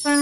हे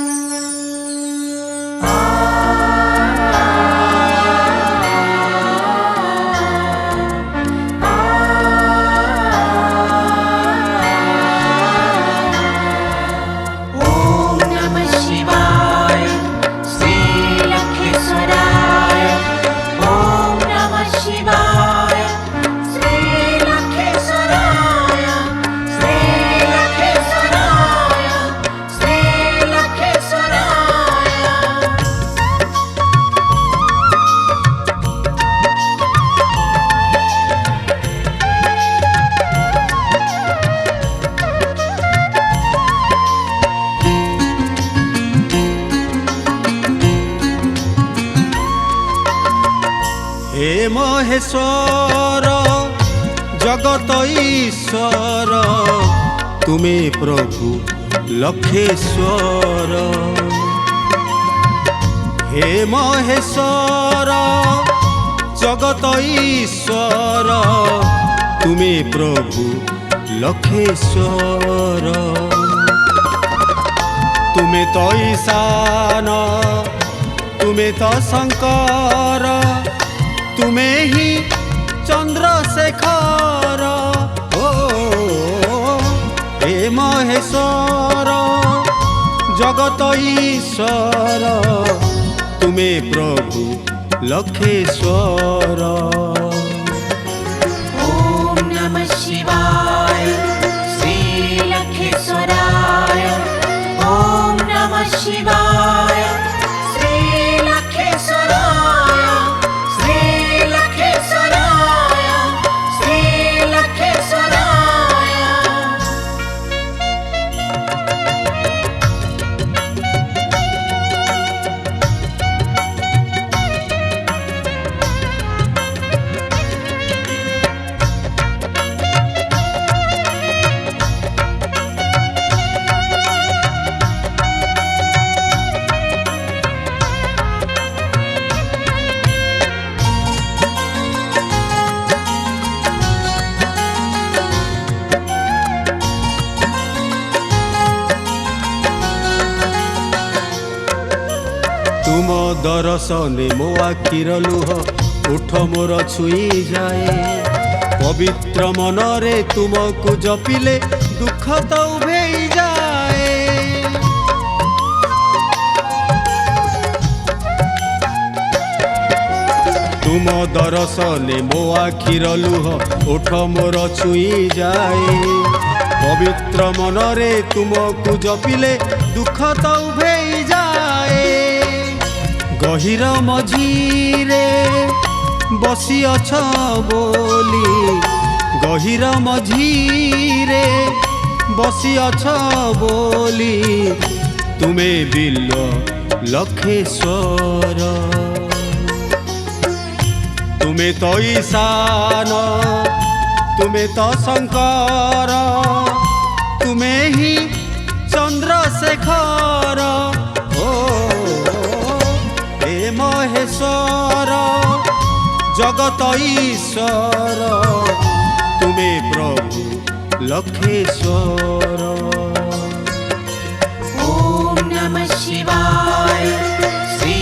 महेश्वर जगत ईश्वर तुमे प्रभु लखेश्वर। हे महेश्वर जगत ईश्वर तुमे प्रभु लखेश्वर। तुमे तो ईशान तुमे तो शंकर तुमे ही चंद्रशेखर। ओ हे महेश्वर जगत ईश्वर तुमे प्रभु लखेश्वर। ओम नमः शिवाय श्री लखेश्वराय। ओम नमः शिवाय श्री लखेश्वराय। श्री लखेश्वराय श्री लखेश्वराय। तुम दर्शने मो आखिर लुह उठ मोर छुई जाए। पवित्र मनरे तुमको जपिले दुख तो उभेई जाए। तुम दर्शने मो आखिर लुह उठ मोर छुई जाए। पवित्र मनरे तुमको जपिले दुख तो उभेई जाए। गहिर मझीरे बसी अछ बोली गहिर मझीरे बसी अछ बोली तुमे बिल लखेश्वर। तुमे तो ईशान तुमे तो शंकर तुमे ही चंद्रशेखर। हे महेश्वर जगत ईश्वर तुमे प्रभु लखेश्वर। ओम नमः शिवाय श्री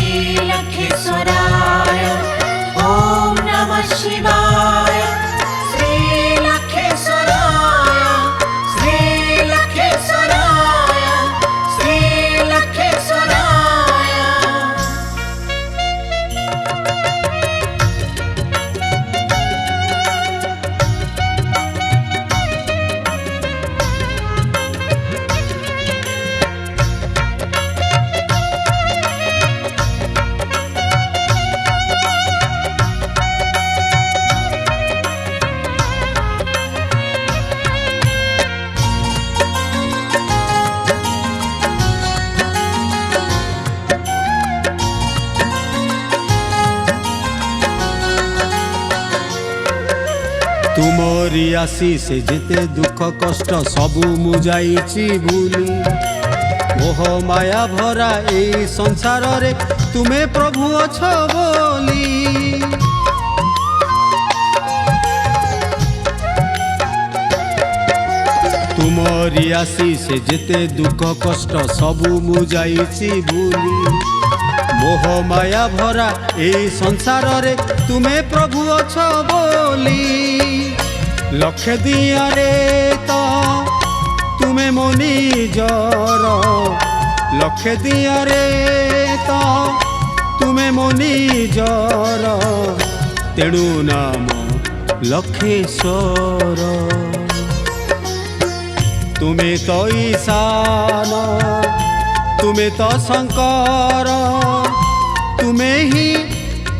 लखेश्वराय। ओम नमः शिवाय श्री लखेश्वराय। श्री लखेश्वराय श्री लखेश्वराय। तुमरी आशीष जेते दुख कष्ट सबू मुझाइछि भूली। मोह माया भरा ए संसार रे तुमे प्रभु अछ बोली। तुम तुमरी आशीष जेते दुख कष्ट सबु मु जाइछि भूली मोह माया भरा ए संसार रे तुमे प्रभु अछ बोली लखे दिया रे तो तुमे मो निजर लखे दिया रे तो तुमे मो निजर तेणु नाम लखेश्वर तुमे तो ईशान तुमे तो शंकर तुमे ही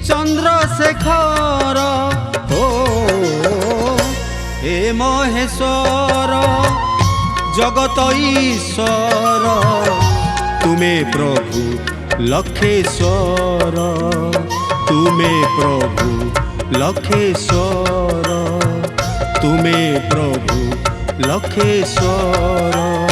चंद्रशेखर हो हे महेश्वर जगत ईश्वर तुमे प्रभु लखेश्वर तुमे प्रभु लखेश्वर तुमे प्रभु लखेश्वर।